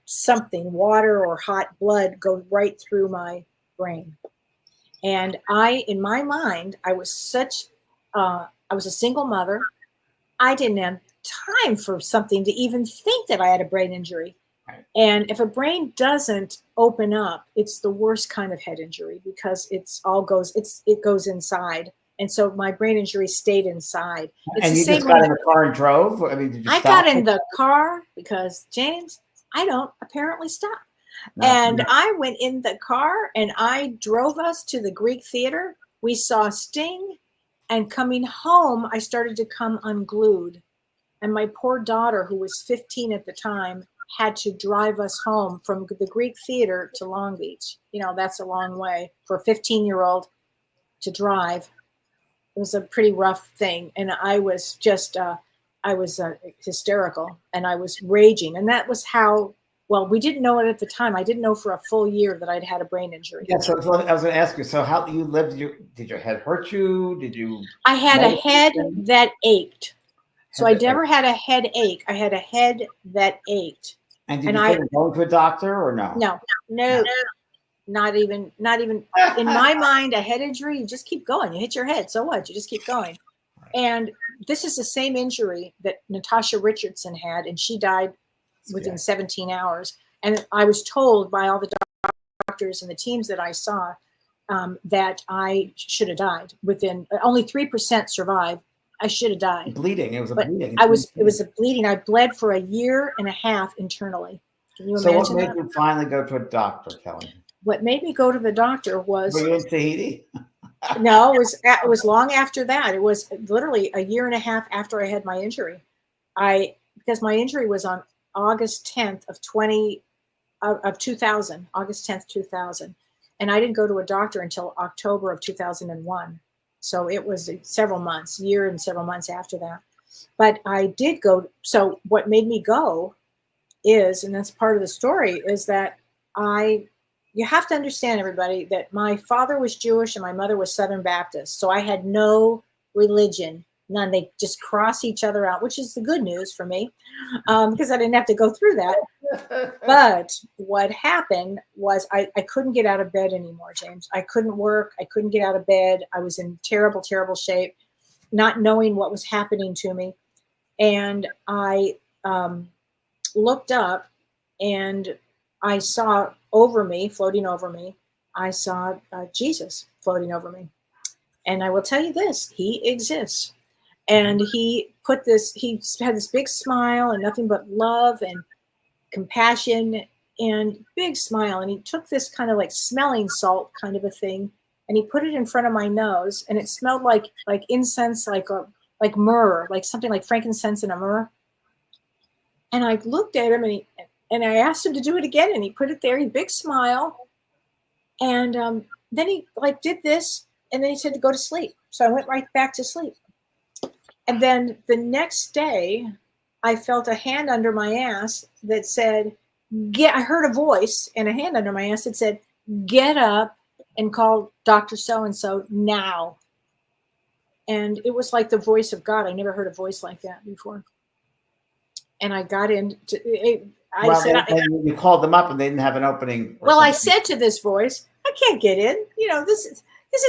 something, water or hot blood, go right through my brain. And in my mind, I was I was a single mother. I didn't have time for something to even think that I had a brain injury. And if a brain doesn't open up, it's the worst kind of head injury because it goes inside. And so my brain injury stayed inside. And you just got in the car and drove? I mean, did you stop? I got in the car because, James, I don't apparently stop. And I went in the car and I drove us to the Greek Theater. We saw Sting, and coming home, I started to come unglued. And my poor daughter, who was 15 at the time, had to drive us home from the Greek Theater to Long Beach. That's a long way for a 15-year-old to drive. It was a pretty rough thing. And I was just, I was hysterical and I was raging. And that was how, well, we didn't know it at the time. I didn't know for a full year that I'd had a brain injury. Yeah, so I was going to ask you, so how you lived, did your head hurt you? Did you? I had a head that ached. So I never had a headache. I had a head that ached. And did you go to a doctor or no? No, not even in my mind, a head injury, you just keep going. You hit your head. So what? You just keep going. And this is the same injury that Natasha Richardson had, and she died within 17 hours. And I was told by all the doctors and the teams that I saw that I should have died within only 3% survived. I should have died. Bleeding. It was a bleeding. It was a bleeding. I bled for a year and a half internally. Can you imagine that? So what made you finally go to a doctor, Kellee? What made me go to the doctor was... Were you in Tahiti? No, it was long after that. It was literally a year and a half after I had my injury. Because my injury was on August 10th of 2000, August 10th, 2000. And I didn't go to a doctor until October of 2001. So it was several months, year and several months after that. But I did go. So what made me go is, and that's part of the story, is that you have to understand, everybody, that my father was Jewish and my mother was Southern Baptist. So I had no religion, none. They just cross each other out, which is the good news for me, because I didn't have to go through that. But what happened was I couldn't get out of bed anymore, James. I couldn't work. I couldn't get out of bed. I was in terrible, terrible shape, not knowing what was happening to me. And I looked up and I saw floating over me, I saw Jesus floating over me. And I will tell you this, he exists. And he had this big smile and nothing but love and compassion and big smile. And he took this kind of like smelling salt kind of a thing, and he put it in front of my nose, and it smelled like incense, like myrrh, like something like frankincense and a myrrh. And I looked at him and I asked him to do it again, and he put it there, he big smile. And then he did this, and then he said to go to sleep. So I went right back to sleep. And then the next day, I felt a hand under my ass that said, I heard a voice and a hand under my ass that said, get up and call Dr. So-and-so now. And it was like the voice of God. I never heard a voice like that before. And I got into it. I Well, said, and you called them up and they didn't have an opening. well, I said to this voice, I can't get in. You know, this is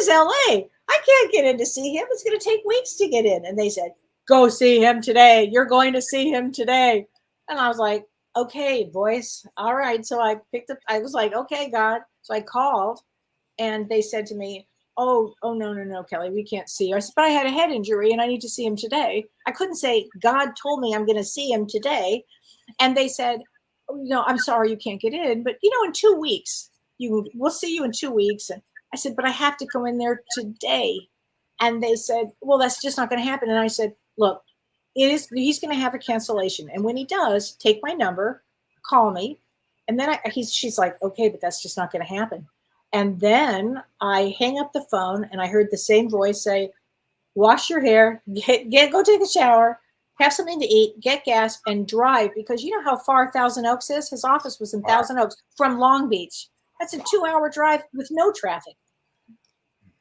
LA. I can't get in to see him. It's going to take weeks to get in. And they said, go see him today. You're going to see him today. And I was like, okay, voice. All right. So I picked up, I was like, okay, God. So I called and they said to me, oh, no, Kellee, we can't see you. I said, but I had a head injury and I need to see him today. I couldn't say, God told me I'm going to see him today. And they said, oh, no, I'm sorry, you can't get in, but in 2 weeks, we'll see you in 2 weeks. And I said, but I have to go in there today. And they said, well, that's just not going to happen. And I said, look, he's going to have a cancellation. And when he does, take my number, call me. And then she's like, okay, but that's just not going to happen. And then I hang up the phone and I heard the same voice say, wash your hair, go take a shower, have something to eat, get gas, and drive. Because you know how far Thousand Oaks is? His office was in Thousand Oaks from Long Beach. That's a 2-hour drive with no traffic.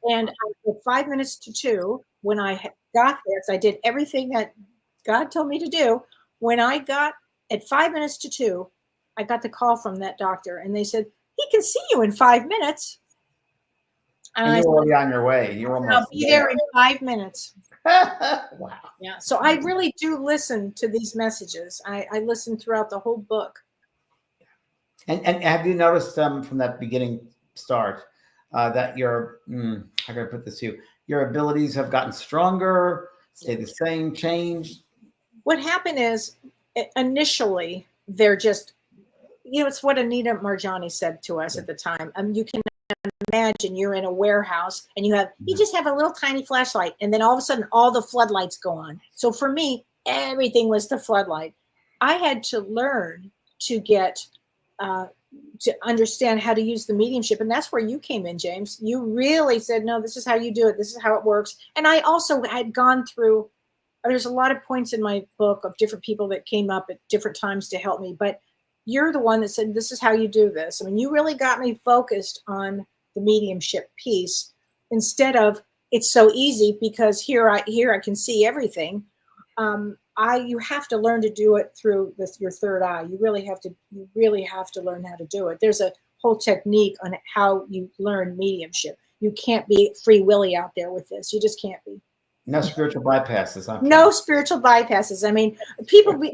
And at 5 minutes to 2, when I got there, so I did everything that God told me to do. When I got at 5 minutes to 2, I got the call from that doctor, and they said, he can see you in 5 minutes. And you were already on your way. You were almost I'll be there in 5 minutes. Wow. Yeah. So I really do listen to these messages. I listen throughout the whole book. And have you noticed from that beginning start that how can I put this to you? Your abilities have gotten stronger, stay the same, changed? What happened is initially they're just, it's what Anita Marjani said to us at the time. You can imagine you're in a warehouse and you just have a little tiny flashlight, and then all of a sudden all the floodlights go on. So for me, everything was the floodlight. I had to learn to get to understand how to use the mediumship, and that's where you came in, James. You really said, no, this is how you do it, this is how it works. And I also had gone through, there's a lot of points in my book of different people that came up at different times to help me, but you're the one that said, this is how you do this. I mean, you really got me focused on the mediumship piece instead of it's so easy because here I can see everything. You have to learn to do it through your third eye. You really have to learn how to do it. There's a whole technique on how you learn mediumship. You can't be free willy out there with this. You just can't be. No spiritual bypasses. No spiritual bypasses. I mean,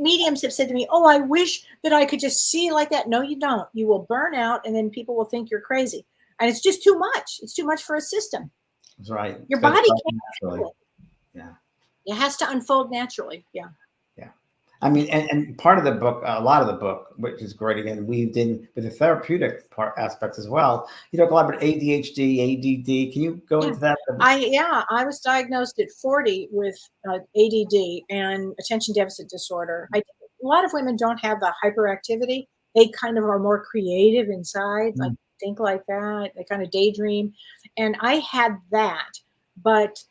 mediums have said to me, oh, I wish that I could just see like that. No, you don't. You will burn out, and then people will think you're crazy. And it's just too much. It's too much for a system. That's right. Your body can't naturally. Yeah. It has to unfold naturally. Yeah. Yeah. I mean, and part of the book, a lot of the book, which is great, again, weaved in with the therapeutic aspects as well. You talk a lot about ADHD, ADD. Can you go into that? I was diagnosed at 40 with ADD and attention deficit disorder. A lot of women don't have the hyperactivity. They kind of are more creative inside, like think like that. They kind of daydream. And I had that. But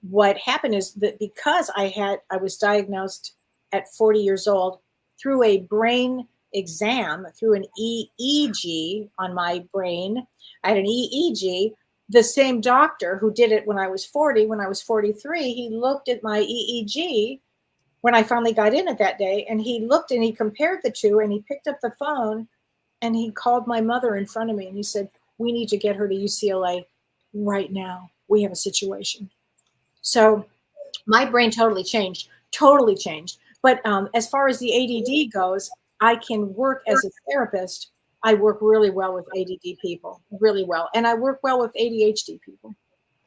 what happened is that because I was diagnosed at 40 years old through a brain exam, through an EEG on my brain, I had an EEG. The same doctor who did it when I was 40, when I was 43, he looked at my EEG when I finally got in it that day, and he looked and he compared the two, and he picked up the phone and he called my mother in front of me and he said, we need to get her to UCLA right now. We have a situation. So my brain totally changed. But as far as the ADD goes, I can work as a therapist. I work really well with ADD people, really well. And I work well with ADHD people.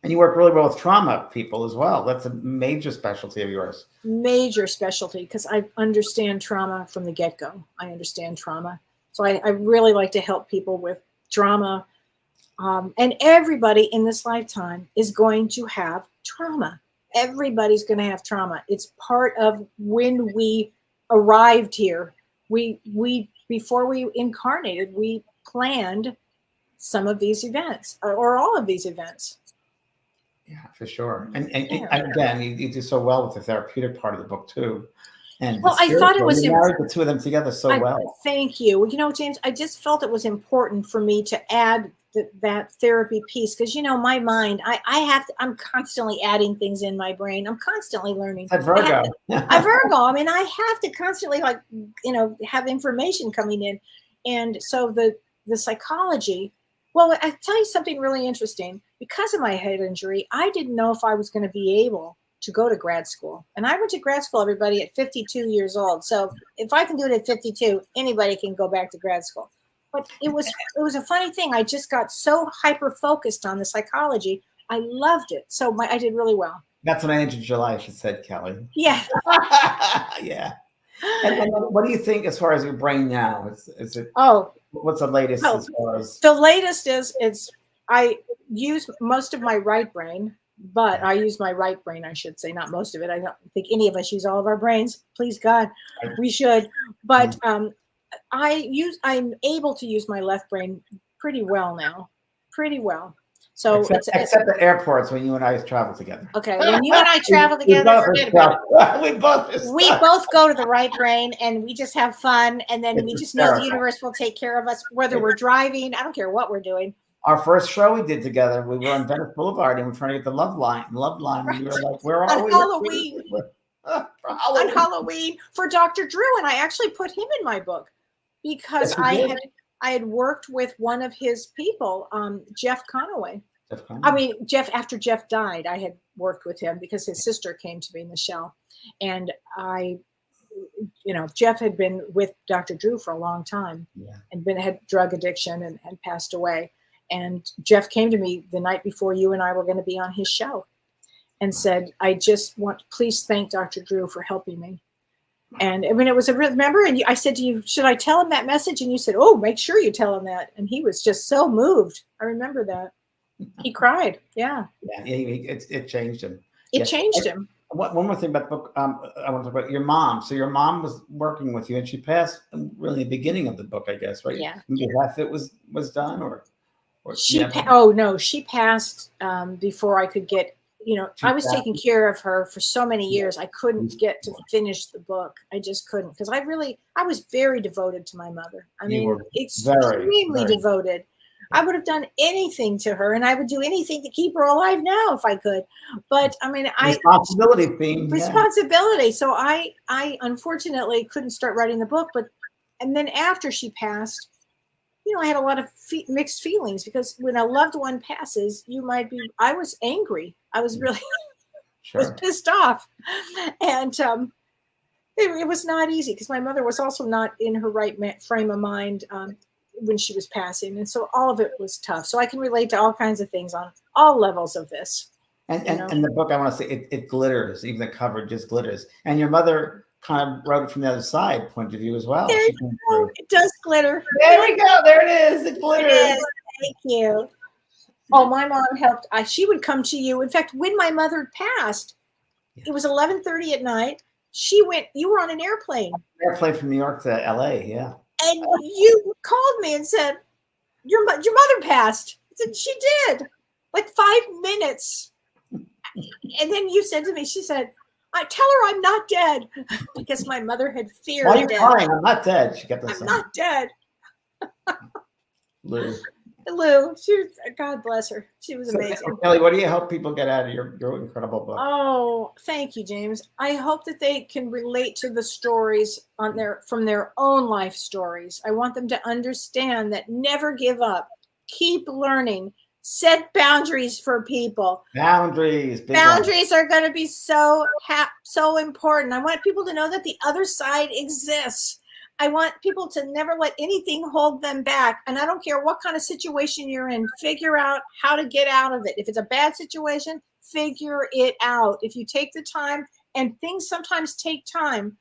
And you work really well with trauma people as well. That's a major specialty of yours. Major specialty, because I understand trauma from the get-go. I understand trauma. So I really like to help people with trauma. And everybody in this lifetime is going to have trauma. Everybody's going to have trauma. It's part of when we arrived here. We before we incarnated, we planned some of these events or all of these events. Yeah, for sure. And again, you do so well with the therapeutic part of the book too. And well, I thought it was married the two of them together so well. Thank you. You know, James, I just felt it was important for me to add that therapy piece. Because, you know, my mind, I'm constantly adding things in my brain. I'm constantly learning. It's Virgo. I'm Virgo. I mean, I have to constantly, like, you know, have information coming in. And so the psychology, well, I tell you something really interesting. Because of my head injury, I didn't know if I was going to be able to go to grad school. And I went to grad school, everybody, at 52 years old. So if I can do it at 52, anybody can go back to grad school. But it was a funny thing. I just got so hyper focused on the psychology. I loved it. So I did really well. That's an age of July, she said, Kellee. Yeah. Yeah. And what do you think as far as your brain now? Is it? Oh. What's the latest as far as? The latest is I use most of my right brain, but I use my right brain, I should say, not most of it. I don't think any of us use all of our brains. Please God, we should. But I'm able to use my left brain pretty well now, pretty well. So except the airports when you and I travel together. Okay, when you and I travel together, forget about it. We both go to the right brain, and we just have fun, and then we just know the universe will take care of us, whether we're driving. I don't care what we're doing. Our first show we did together, we were on Venice Boulevard, and we're trying to get the Love Line. And we were like, "Where are we?" Halloween. On Halloween for Dr. Drew, and I actually put him in my book because I had worked with one of his people, Jeff Conaway. I mean, after Jeff died, I had worked with him because his sister came to me, Michelle. And Jeff had been with Dr. Drew for a long time and had drug addiction and passed away. And Jeff came to me the night before you and I were going to be on his show and said, I just want, please thank Dr. Drew for helping me. And I mean, it was remember, and I said to you, should I tell him that message? And you said, oh, make sure you tell him that. And he was just so moved. I remember that. He cried. Yeah. Yeah. It changed him. It changed him. One more thing about the book. I want to talk about your mom. So your mom was working with you, and she passed really the beginning of the book, I guess, right? Yeah. If it was done, or she? Oh no, she passed before I could get. I was taking care of her for so many years. I couldn't get to finish the book. I just couldn't because I was very devoted to my mother. I mean, extremely devoted. I would have done anything to her, and I would do anything to keep her alive now if I could. But I mean, responsibility theme. Responsibility. Yeah. So I unfortunately couldn't start writing the book. And then after she passed, I had a lot of mixed feelings because when a loved one passes, I was angry. I was really was pissed off, and it was not easy because my mother was also not in her right frame of mind. When she was passing. And so all of it was tough. So I can relate to all kinds of things on all levels of this. And the book, I want to say it glitters, even the cover just glitters. And your mother kind of wrote it from the other side point of view as well. There you go. It does glitter. There we go. There it is. It glitters. It is. Thank you. Oh, my mom helped. She would come to you. In fact, when my mother passed, it was 11:30 at night. You were on an airplane. Airplane from New York to LA. Yeah. And you called me and said, your mother passed. I said, she did. Like 5 minutes. And then you said to me, she said, I tell her I'm not dead. Because my mother had feared Why are you crying? I'm not dead. She kept on saying. I'm not dead. Lou, God bless her. She was amazing. Kellee, what do you hope people get out of your incredible book? Oh, thank you, James. I hope that they can relate to the stories from their own life stories. I want them to understand that never give up. Keep learning. Set boundaries for people. Boundaries are going to be so important. I want people to know that the other side exists. I want people to never let anything hold them back. And I don't care what kind of situation you're in, figure out how to get out of it. If it's a bad situation, figure it out. If you take the time, and things sometimes take time,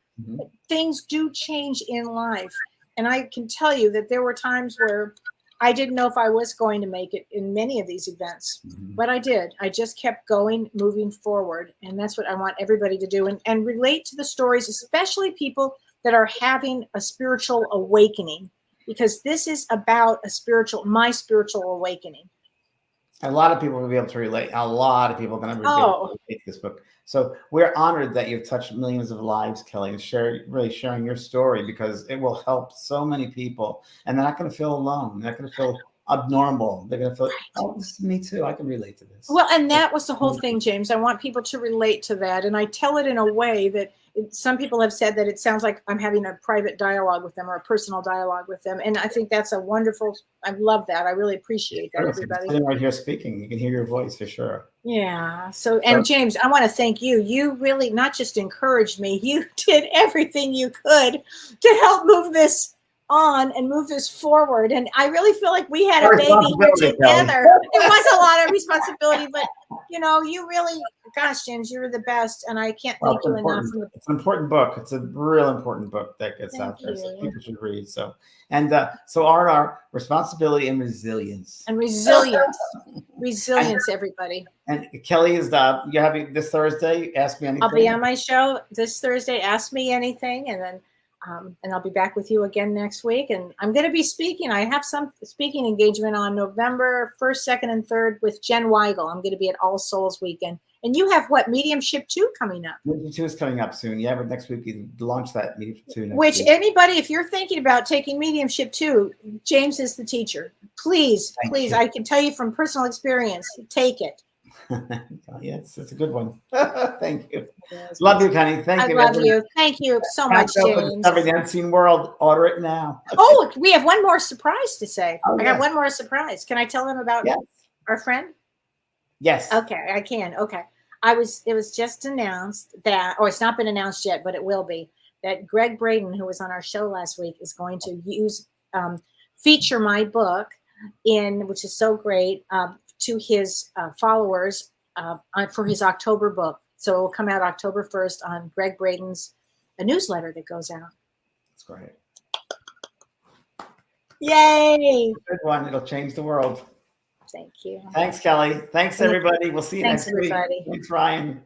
things do change in life. And I can tell you that there were times where I didn't know if I was going to make it in many of these events, but I did. I just kept going, moving forward. And that's what I want everybody to do and relate to the stories, especially people that are having a spiritual awakening, because this is about my spiritual awakening. A lot of people will be able to relate. A lot of people are going to be able to relate this book. So we're honored that you've touched millions of lives, Kellee, and really sharing your story, because it will help so many people. And they're not going to feel alone. They're not going to feel abnormal. They're going to feel, oh, this is me too. I can relate to this. Well, and that was the whole thing, James. I want people to relate to that. And I tell it in a way that some people have said that it sounds like I'm having a private dialogue with them or a personal dialogue with them. And I think that's a wonderful, I love that. I really appreciate that, everybody. Sitting right here speaking, you can hear your voice for sure. Yeah. So, and James, I want to thank you. You really not just encouraged me, you did everything you could to help move this on and move this forward. And I really feel like we had a baby here together. It was a lot of responsibility, but you really, gosh, James, you're the best. And I can't thank you enough. It's an important book. It's a real important book that gets out there. So people should read. So, and so our responsibility and resilience. And resilience. Resilience, everybody. And Kellee is you're having this Thursday, Ask Me Anything. I'll be on my show this Thursday, Ask Me Anything, and then and I'll be back with you again next week. And I'm going to be speaking. I have some speaking engagement on November 1st, 2nd, and 3rd with Jen Weigel. I'm going to be at All Souls Weekend. And you have what, Mediumship 2 coming up? Mediumship 2 is coming up soon. Yeah, but next week you launch that Mediumship 2. Which anybody, if you're thinking about taking Mediumship 2, James is the teacher. Please, please, I can tell you from personal experience, take it. Yes, it's a good one. Thank you. Yes, love you, Kenny. Thank you. I love you. Thank you so much, James. Discovering the Unseen World. Order it now. Oh, we have one more surprise to say. I got one more surprise. Can I tell them about our friend? Yes. Okay, I can. Okay. It was just announced that, or it's not been announced yet, but it will be, that Greg Braden, who was on our show last week, is going to feature my book which is so great, to his followers for his October book. So it will come out October 1st on Greg Braden's newsletter that goes out. That's great. Yay! Good one. It'll change the world. Thank you. Thanks, Kellee. Thanks, everybody. We'll see you next week. Thanks, everybody. Thanks, Ryan.